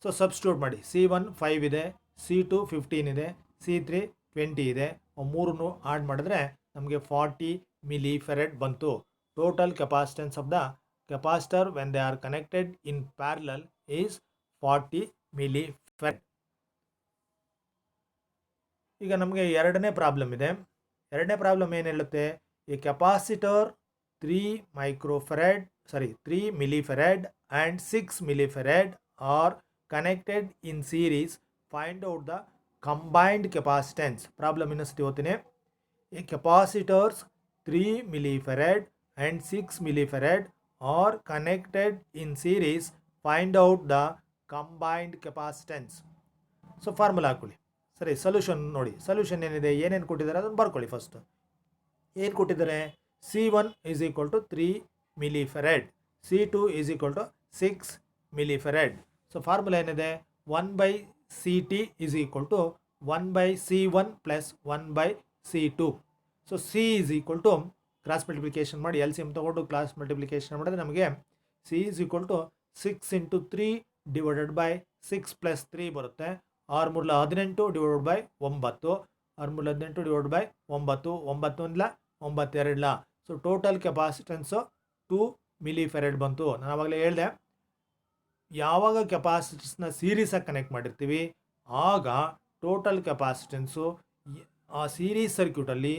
So substitute ಮಾಡಿ. C1 5 ಇದೆ, C2 15 ಇದೆ, C3 20 ಇದೆ. ಮೂರನ್ನು add ಮಾಡಿದ್ರೆ ನಮಗೆ 40 millifarad ಬಂತು. Total capacitance of the capacitor when they are connected in parallel is 40 millifarad. ಈಗ ನಮಗೆ ಎರಡನೇ ಪ್ರಾಬ್ಲಮ್ ಇದೆ. ಎರಡನೇ ಪ್ರಾಬ್ಲಮ್ ಏನು ಹೇಳುತ್ತೆ? ಈ capacitor 3 millifarad and 6 millifarad are connected in series. Find out the combined capacitance. Problem ಇನ್ನೊಂದ್ಸತಿ ಓದ್ತೀನಿ. ಈ capacitors 3 millifarad and 6 millifarad are connected in series. Find out the combined capacitance. So formula ಹಾಕೊಳ್ಳಿ. ಸರಿ, ಸೊಲ್ಯೂಷನ್ ನೋಡಿ. Solution ಏನಿದೆ, ಏನೇನು ಕೊಟ್ಟಿದ್ದಾರೆ ಅದನ್ನು ಬರ್ಕೊಳ್ಳಿ. ಫಸ್ಟ್ ಏನು ಕೊಟ್ಟಿದ್ದಾರೆ? C1 is equal to 3 millifarad, C2 is equal to 6 millifarad. So formula ಏನಿದೆ? 1/CT is equal to 1/C1 plus 1/C2. So C is equal to cross multiplication ಮಾಡಿ, LCM ತಗೊಂಡು ಕ್ರಾಸ್ ಮಲ್ಟಿಪ್ಲಿಕೇಶನ್ ಮಾಡಿದ್ರೆ ನಮಗೆ C is equal to 6 into 3 divided by 6 plus 3 ಬರುತ್ತೆ. 6 3 18 divide by 9, 6 3 18 divide by 9, 9 1 9 2. So total ಕೆಪಾಸಿಟೆನ್ಸು 2 millifarad ಬಂತು. ನಾನು ಆವಾಗಲೇ ಹೇಳಿದೆ, ಯಾವಾಗ ಕೆಪಾಸಿಟರ್ಸ್ನ ಸೀರೀಸಾಗಿ ಕನೆಕ್ಟ್ ಮಾಡಿರ್ತೀವಿ ಆಗ ಟೋಟಲ್ ಕೆಪಾಸಿಟೆನ್ಸು ಆ ಸೀರೀಸ್ ಸರ್ಕ್ಯೂಟಲ್ಲಿ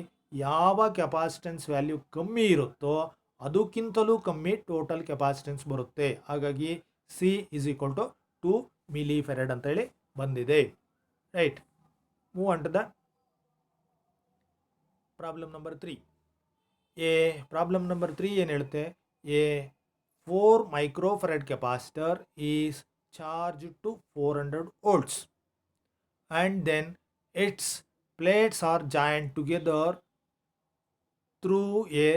ಯಾವ ಕೆಪಾಸಿಟೆನ್ಸ್ ವ್ಯಾಲ್ಯೂ ಕಮ್ಮಿ ಇರುತ್ತೋ ಅದಕ್ಕಿಂತಲೂ ಕಮ್ಮಿ ಟೋಟಲ್ ಕೆಪಾಸಿಟೆನ್ಸ್ ಬರುತ್ತೆ. ಹಾಗಾಗಿ C is equal to 2 millifarad ಅಂತೇಳಿ ಬಂದಿದೆ. Right, move on to the problem number 3. Problem number 3 ಏನು ಹೇಳುತ್ತೆ? 4 microfarad capacitor is charged to 400 volts and then its plates are joined together through a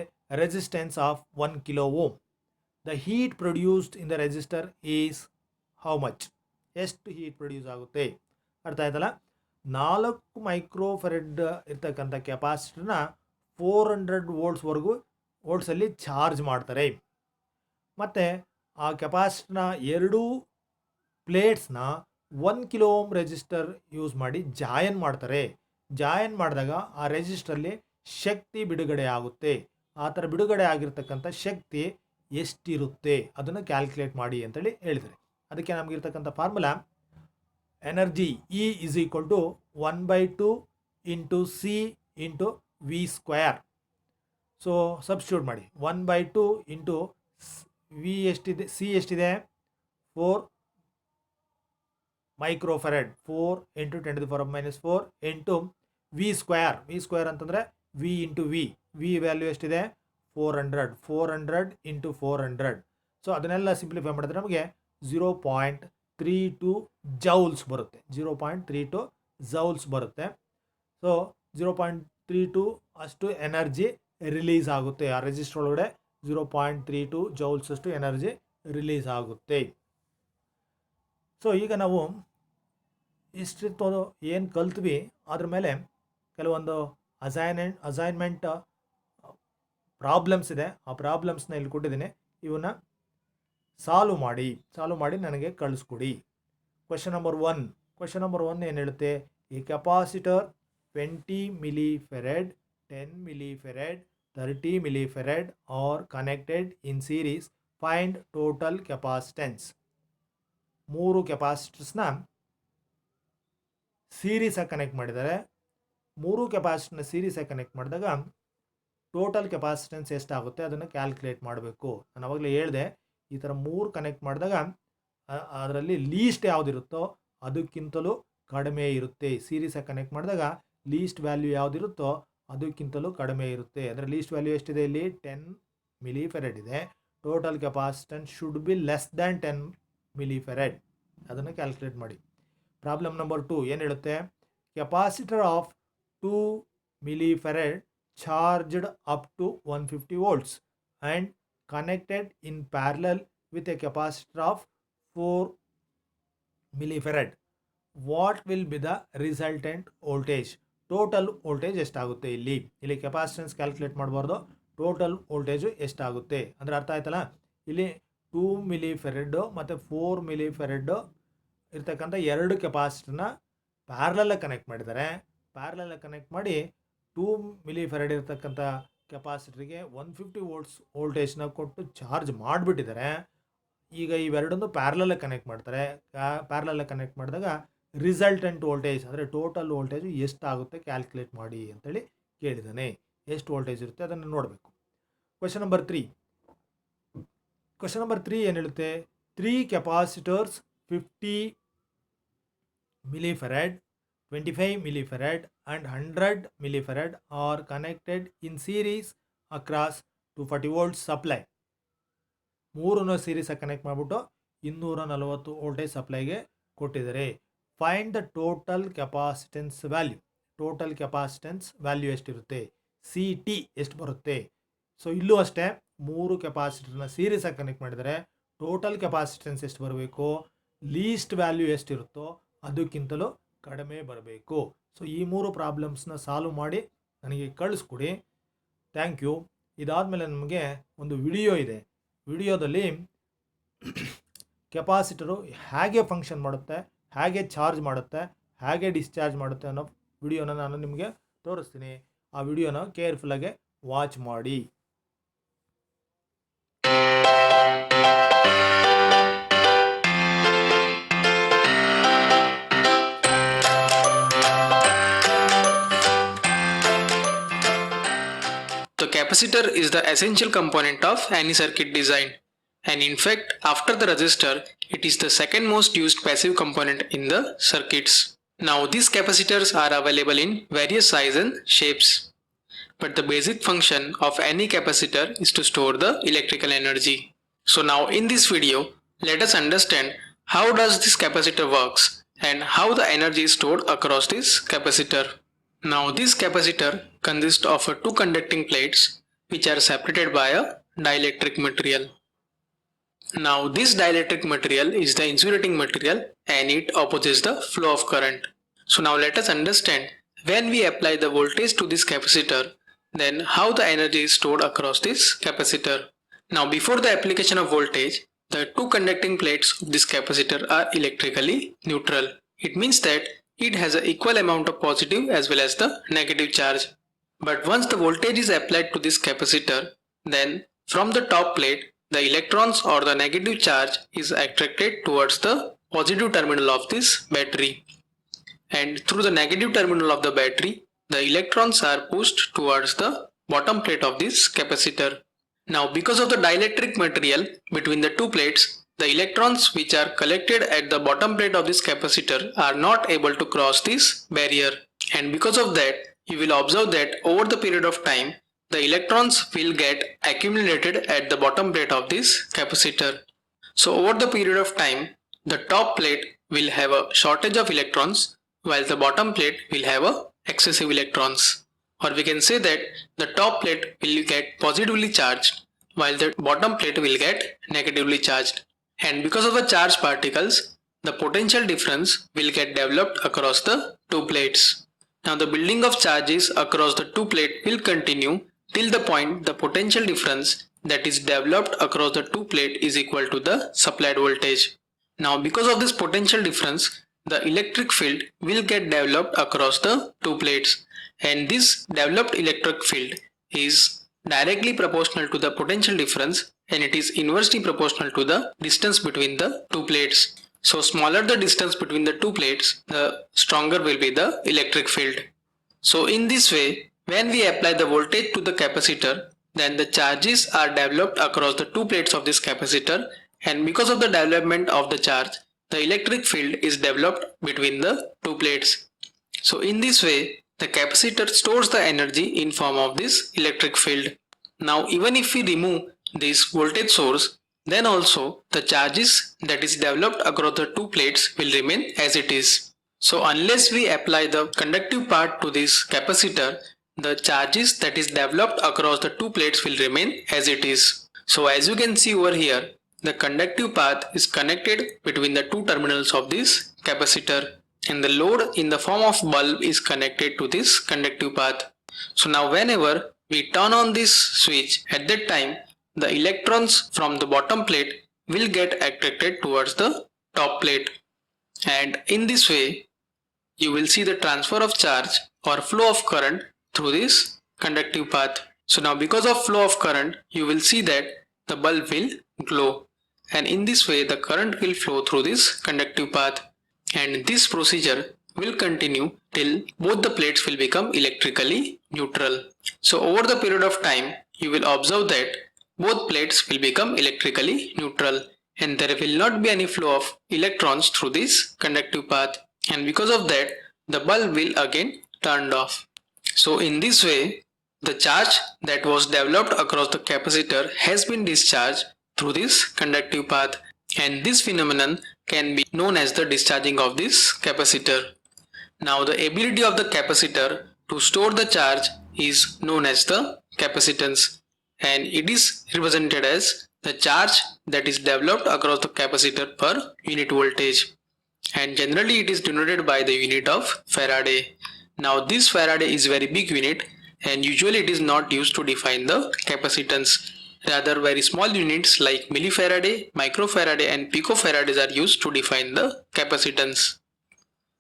resistance of 1 kilo ohm. The heat produced in the resistor is how much? ಎಷ್ಟು heat produce ಆಗುತ್ತೆ? ಅರ್ಥ ಆಯ್ತಲ್ಲ? 4 ಮೈಕ್ರೋಫೆರಡ್ ಇರ್ತಕ್ಕಂಥ ಕೆಪಾಸಿಟರ್ನ 400 ವೋಲ್ಟ್ಸಲ್ಲಿ charge ಮಾಡ್ತಾರೆ. ಮತ್ತು ಆ ಕೆಪಾಸಿಟರ್ನ 2 ಪ್ಲೇಟ್ಸ್ನ 1 ಕಿಲೋ ಓಮ್ ರೆಜಿಸ್ಟರ್ ಯೂಸ್ ಮಾಡಿ ಜಾಯನ್ ಮಾಡ್ತಾರೆ. ಜಾಯನ್ ಮಾಡಿದಾಗ ಆ ರೆಜಿಸ್ಟರ್ಲಿ ಶಕ್ತಿ ಬಿಡುಗಡೆ ಆಗುತ್ತೆ. ಆ ಥರ ಬಿಡುಗಡೆ ಆಗಿರ್ತಕ್ಕಂಥ ಶಕ್ತಿ ಎಷ್ಟಿರುತ್ತೆ ಅದನ್ನು ಕ್ಯಾಲ್ಕುಲೇಟ್ ಮಾಡಿ ಅಂತೇಳಿ ಹೇಳಿದರೆ, ಅದಕ್ಕೆ ನಮಗಿರ್ತಕ್ಕಂಥ formula energy E is equal to 1/2 into C into V square. So substitute ಮಾಡಿ. 1/2 ಇಂಟು ವಿ ಎಷ್ಟಿದೆ, ಸಿ ಎಷ್ಟಿದೆ? 4 ಮೈಕ್ರೋಫೆರಡ್, 4 ಇಂಟು 10⁻⁻⁴ ಇಂಟು ವಿ ಸ್ಕ್ವೇರ್ ಅಂತಂದರೆ V ಇಂಟು ವಿ ವ್ಯಾಲ್ಯೂ ಎಷ್ಟಿದೆ? 400 ಇಂಟು 400. ಸೊ ಅದನ್ನೆಲ್ಲ ಸಿಂಪ್ಲಿಫೈ ಮಾಡಿದ್ರೆ ನಮಗೆ 0.32 ಜೌಲ್ಸ್ ಬರುತ್ತೆ. 0.32 ಜೌಲ್ಸ್ ಬರುತ್ತೆ. ಸೊ 0.32 ಅಷ್ಟು ಎನರ್ಜಿ ರಿಲೀಸ್ ಆಗುತ್ತೆ ಆ ರೆಜಿಸ್ಟರ್ ಒಳಗಡೆ. 0.32 ಜೌಲ್ಸ್ ಅಷ್ಟು ಎನರ್ಜಿ ರಿಲೀಸ್ ಆಗುತ್ತೆ. ಸೊ ಈಗ ನಾವು ಇಷ್ಟಿತ್ತು ಏನು ಕಲ್ತ್ವಿ ಅದ್ರ ಮೇಲೆ ಕೆಲವೊಂದು ಅಸೈನ್ಮೆಂಟ್ ಪ್ರಾಬ್ಲಮ್ಸ್ ಇದೆ. ಆ ಪ್ರಾಬ್ಲಮ್ಸ್ನ ಇಲ್ಲಿ ಕೊಟ್ಟಿದ್ದೀನಿ. ಇವನ್ನ ಸಾಲ್ವ್ ಮಾಡಿ ನನಗೆ ಕಳಿಸ್ಕೊಡಿ. ಕ್ವೆಶನ್ ನಂಬರ್ 1 ಏನು ಹೇಳುತ್ತೆ? ಈ capacitor 20 millifarad, 10 millifarad, 30 millifarad are connected in series. Find total capacitance. 3 ಕೆಪಾಸಿಟರ್ಸ್ನ ಸೀರೀಸಾಗಿ ಕನೆಕ್ಟ್ ಮಾಡಿದ್ದಾರೆ. 3 ಕೆಪಾಸಿಟರ್ನ ಸೀರೀಸಾಗಿ ಕನೆಕ್ಟ್ ಮಾಡಿದಾಗ ಟೋಟಲ್ ಕೆಪಾಸಿಟೆನ್ಸ್ ಎಷ್ಟಾಗುತ್ತೆ ಅದನ್ನು ಕ್ಯಾಲ್ಕುಲೇಟ್ ಮಾಡಬೇಕು. ನಾನು ಅವಾಗಲೇ ಹೇಳಿದೆ, ಈ ಥರ 3 ಕನೆಕ್ಟ್ ಮಾಡಿದಾಗ ಅದರಲ್ಲಿ ಲೀಸ್ಟ್ ಯಾವುದಿರುತ್ತೋ ಅದಕ್ಕಿಂತಲೂ ಕಡಿಮೆ ಇರುತ್ತೆ. ಸೀರೀಸಾಗಿ ಕನೆಕ್ಟ್ ಮಾಡಿದಾಗ ಲೀಸ್ಟ್ ವ್ಯಾಲ್ಯೂ ಯಾವುದಿರುತ್ತೋ ಅದಕ್ಕಿಂತಲೂ ಕಡಿಮೆ ಇರುತ್ತೆ. ಅಂದರೆ ಲೀಸ್ಟ್ ವ್ಯಾಲ್ಯೂ ಎಷ್ಟಿದೆ ಇಲ್ಲಿ 10 ಮಿಲಿಫೆರೆಡ್ ಇದೆ. Total capacitance should be less than 10 millifarad. ಅದನ್ನು ಕ್ಯಾಲ್ಕುಲೇಟ್ ಮಾಡಿ. ಪ್ರಾಬ್ಲಮ್ ನಂಬರ್ 2 ಏನು ಹೇಳುತ್ತೆ? Capacitor of 2 millifarad charged up to 150 volts and connected in parallel with a capacitor of 4 millifarad. What will be the resultant voltage? Total voltage ಎಷ್ಟಾಗುತ್ತೆ? ಇಲ್ಲಿ capacitance calculate ಮಾಡಬಾರ್ದು, total voltage ಎಷ್ಟಾಗುತ್ತೆ ಅಂದರೆ ಅರ್ಥ ಆಯ್ತಲ್ಲ. ಇಲ್ಲಿ 2 ಮಿಲಿಫೆರೆಡ್ಡು ಮತ್ತು 4 ಮಿಲಿಫೆರೆಡ್ಡು ಇರ್ತಕ್ಕಂಥ ಎರಡು ಕೆಪಾಸಿಟರ್ನ ಪ್ಯಾರಲಲ್ಲಾಗಿ ಕನೆಕ್ಟ್ ಮಾಡಿದ್ದಾರೆ. ಪ್ಯಾರಲಲ್ಲಾಗಿ ಕನೆಕ್ಟ್ ಮಾಡಿ 2 ಮಿಲಿಫೆರೆಡ್ ಇರ್ತಕ್ಕಂಥ ಕೆಪಾಸಿಟರ್ಗೆ 150 volts ವೋಲ್ಟೇಜ್ನ ಕೊಟ್ಟು ಚಾರ್ಜ್ ಮಾಡಿಬಿಟ್ಟಿದ್ದಾರೆ. ಈಗ ಇವೆರಡನ್ನು ಪ್ಯಾರಲಲ್ಲಾಗಿ ಕನೆಕ್ಟ್ ಮಾಡ್ತಾರೆ. ಪ್ಯಾರಲಲ್ಲಾಗಿ ಕನೆಕ್ಟ್ ಮಾಡಿದಾಗ ರಿಸಲ್ಟೆಂಟ್ ವೋಲ್ಟೇಜ್ ಅಂದರೆ ಟೋಟಲ್ ವೋಲ್ಟೇಜು ಎಷ್ಟಾಗುತ್ತೆ ಕ್ಯಾಲ್ಕುಲೇಟ್ ಮಾಡಿ ಅಂತೇಳಿ ಕೇಳಿದ್ದಾನೆ. ಎಷ್ಟು ವೋಲ್ಟೇಜ್ ಇರುತ್ತೆ ಅದನ್ನು ನೋಡಬೇಕು. ಕ್ವೆಶನ್ ನಂಬರ್ 3 ಏನು ಹೇಳುತ್ತೆ? 3 capacitors 50 millifarad, 25 millifarad and 100 millifarad are connected in series across 240 volts supply. ಮೂರನ್ನು ಸೀರೀಸಾಗಿ ಕನೆಕ್ಟ್ ಮಾಡಿಬಿಟ್ಟು 240 ವೋಲ್ಟೇಜ್ ಸಪ್ಲೈಗೆ ಕೊಟ್ಟಿದ್ದಾರೆ. Find the total capacitance value. Total capacitance value ಎಷ್ಟಿರುತ್ತೆ? ಸಿ ಟಿ ಎಷ್ಟು ಬರುತ್ತೆ? ಸೊ ಇಲ್ಲೂ ಅಷ್ಟೇ 3 ಕೆಪಾಸಿಟರ್ನ ಸೀರೀಸಾಗಿ ಕನೆಕ್ಟ್ ಮಾಡಿದರೆ ಟೋಟಲ್ ಕೆಪಾಸಿಟೆನ್ಸ್ ಎಷ್ಟು ಬರಬೇಕು? ಲೀಸ್ಟ್ ವ್ಯಾಲ್ಯೂ ಎಷ್ಟಿರುತ್ತೋ ಅದಕ್ಕಿಂತಲೂ ಕಡಿಮೆ ಬರಬೇಕು. ಸೊ ಈ 3 ಪ್ರಾಬ್ಲಮ್ಸ್ನ ಸಾಲ್ವ್ ಮಾಡಿ ನನಗೆ ಕಳಿಸ್ಕೊಡಿ. Thank you. ಇದಾದಮೇಲೆ ನಮಗೆ ಒಂದು ವಿಡಿಯೋ ಇದೆ. ವಿಡಿಯೋದಲ್ಲಿ ಕೆಪಾಸಿಟರು ಹೇಗೆ ಫಂಕ್ಷನ್ ಮಾಡುತ್ತೆ, ಹೇಗೆ ಚಾರ್ಜ್ ಮಾಡುತ್ತೆ, ಹೇಗೆ ಡಿಸ್ಚಾರ್ಜ್ ಮಾಡುತ್ತೆ ಅನ್ನೋ ವಿಡಿಯೋನ ನಾನು ನಿಮಗೆ ತೋರಿಸ್ತೀನಿ. ಆ ವಿಡಿಯೋನ ಕೇರ್ಫುಲ್ಲಾಗಿ ವಾಚ್ ಮಾಡಿ. The capacitor is the essential component of any circuit design, and in fact, after the resistor, it is the second most used passive component in the circuits. Now, these capacitors are available in various sizes and shapes, but the basic function of any capacitor is to store the electrical energy. So now in this video, let us understand how does this capacitor works and how the energy is stored across this capacitor. Now this capacitor consists of 2 conducting plates which are separated by a dielectric material. Now this dielectric material is the insulating material and it opposes the flow of current. So now let us understand when we apply the voltage to this capacitor, then how the energy is stored across this capacitor. Now before the application of voltage, the 2 conducting plates of this capacitor are electrically neutral. It means that it has an equal amount of positive as well as the negative charge. But once the voltage is applied to this capacitor, then from the top plate, the electrons or the negative charge is attracted towards the positive terminal of this battery. And through the negative terminal of the battery, the electrons are pushed towards the bottom plate of this capacitor. Now because of the dielectric material between the 2 plates, the electrons which are collected at the bottom plate of this capacitor are not able to cross this barrier, and because of that you will observe that over the period of time the electrons will get accumulated at the bottom plate of this capacitor. So over the period of time the top plate will have a shortage of electrons while the bottom plate will have a excessive electrons, or we can say that the top plate will get positively charged while the bottom plate will get negatively charged. And because of the charged particles, the potential difference will get developed across the 2 plates. Now the building of charges across the 2 plates will continue till the point the potential difference that is developed across the 2 plates is equal to the supplied voltage. Now because of this potential difference, the electric field will get developed across the 2 plates, and this developed electric field is directly proportional to the potential difference, and it is inversely proportional to the distance between the 2 plates. So smaller the distance between the 2 plates, the stronger will be the electric field. So in this way, when we apply the voltage to the capacitor, then the charges are developed across the 2 plates of this capacitor, and because of the development of the charge, the electric field is developed between the 2 plates. So in this way, the capacitor stores the energy in form of this electric field. Now even if we remove this voltage source, then also the charges that is developed across the two plates will remain as it is. So unless we apply the conductive part to this capacitor, the charges that is developed across the two plates will remain as it is. So as you can see over here, the conductive path is connected between the two terminals of this capacitor, and the load in the form of bulb is connected to this conductive path. So now whenever we turn on this switch, at that time the electrons from the bottom plate will get attracted towards the top plate, and in this way you will see the transfer of charge or flow of current through this conductive path. So now because of flow of current, you will see that the bulb will glow, and in this way the current will flow through this conductive path, and this procedure will continue till both the plates will become electrically neutral. So over the period of time, you will observe that both plates will become electrically neutral, and there will not be any flow of electrons through this conductive path, and because of that the bulb will again turned off. So in this way the charge that was developed across the capacitor has been discharged through this conductive path, and this phenomenon can be known as the discharging of this capacitor. Now the ability of the capacitor to store the charge is known as the capacitance, and it is represented as the charge that is developed across the capacitor per unit voltage, and generally it is denoted by the unit of Faraday. Now this Faraday is very big unit, and usually it is not used to define the capacitance. Rather, very small units like millifarad, microfarad and picofarads are used to define the capacitance.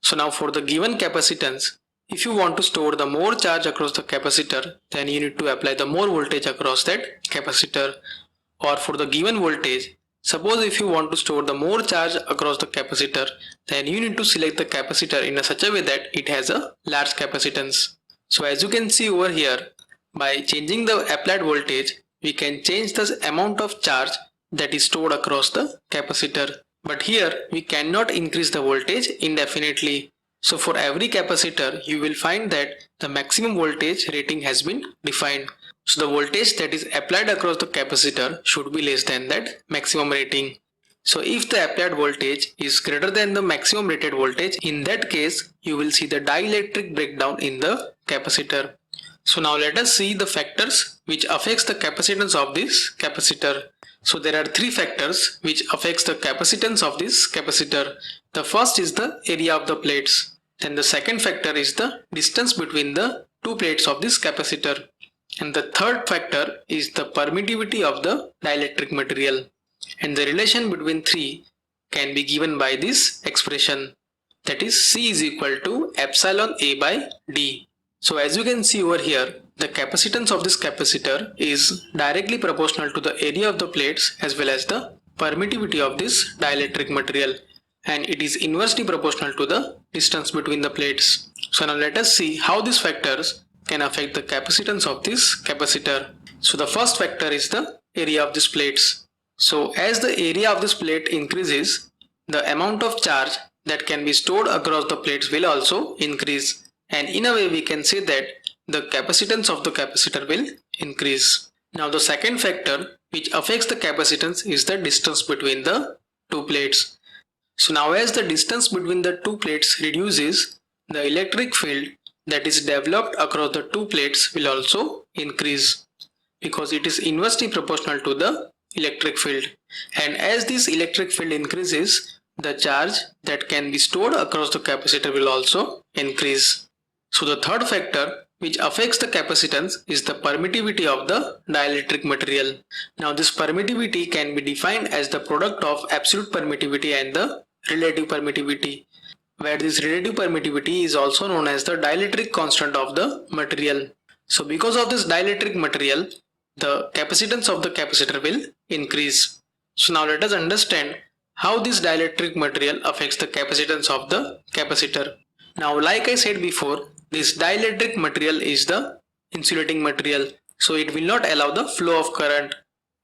So now for the given capacitance, if you want to store the more charge across the capacitor, then you need to apply the more voltage across that capacitor. Or for the given voltage, suppose if you want to store the more charge across the capacitor, then you need to select the capacitor in such a way that it has a large capacitance. So as you can see over here, by changing the applied voltage, we can change the amount of charge that is stored across the capacitor. But here we cannot increase the voltage indefinitely. So for every capacitor, you will find that the maximum voltage rating has been defined. So the voltage that is applied across the capacitor should be less than that maximum rating. So if the applied voltage is greater than the maximum rated voltage, in that case you will see the dielectric breakdown in the capacitor. So now let us see the factors which affects the capacitance of this capacitor. So there are three factors which affects the capacitance of this capacitor. The first is the area of the plates. Then the second factor is the distance between the two plates of this capacitor. And the third factor is the permittivity of the dielectric material. And the relation between three can be given by this expression, that is C is equal to epsilon A by D. So as you can see over here, the capacitance of this capacitor is directly proportional to the area of the plates as well as the permittivity of this dielectric material, and it is inversely proportional to the distance between the plates. So now let us see how these factors can affect the capacitance of this capacitor. So the first factor is the area of these plates. So as the area of this plate increases, the amount of charge that can be stored across the plates will also increase, and in a way we can say that the capacitance of the capacitor will increase. Now the second factor which affects the capacitance is the distance between the two plates. So now as the distance between the two plates reduces, the electric field that is developed across the two plates will also increase, because it is inversely proportional to the electric field. And as this electric field increases, the charge that can be stored across the capacitor will also increase. So the third factor which affects the capacitance is the permittivity of the dielectric material. Now this permittivity can be defined as the product of absolute permittivity and the relative permittivity, where this relative permittivity is also known as the dielectric constant of the material. So because of this dielectric material, the capacitance of the capacitor will increase. So now let us understand how this dielectric material affects the capacitance of the capacitor. Now like I said before, this dielectric material is the insulating material, so it will not allow the flow of current.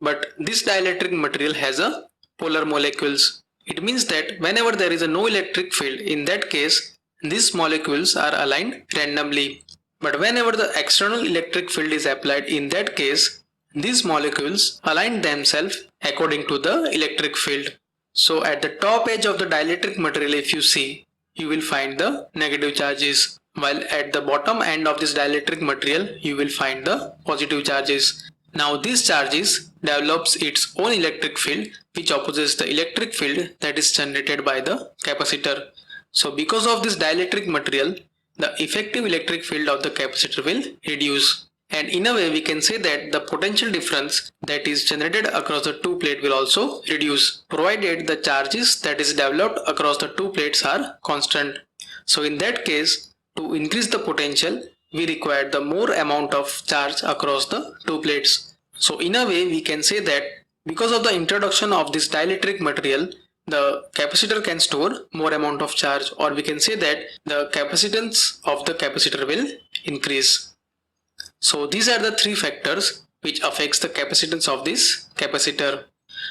But this dielectric material has a polar molecules. It means that whenever there is a no electric field, in that case these molecules are aligned randomly, But whenever the external electric field is applied, in that case, these molecules align themselves according to the electric field. So at the top edge of the dielectric material, if you see, you will find the negative charges, while at the bottom end of this dielectric material, you will find the positive charges. Now these charges develops its own electric field which opposes the electric field that is generated by the capacitor. So because of this dielectric material, the effective electric field of the capacitor will reduce. And in a way we can say that the potential difference that is generated across the two plates will also reduce, provided the charges that is developed across the two plates are constant. So in that case, to increase the potential, we require the more amount of charge across the two plates. So in a way we can say that because of the introduction of this dielectric material, the capacitor can store more amount of charge, or we can say that the capacitance of the capacitor will increase. So these are the three factors which affects the capacitance of this capacitor.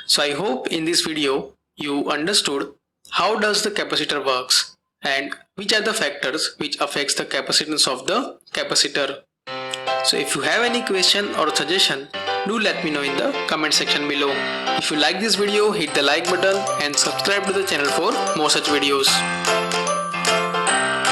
So I hope in this video you understood how does the capacitor works and which are the factors which affects the capacitance of the capacitor. So if you have any question or suggestion, do let me know in the comment section below. If you like this video, hit the like button and subscribe to the channel for more such videos.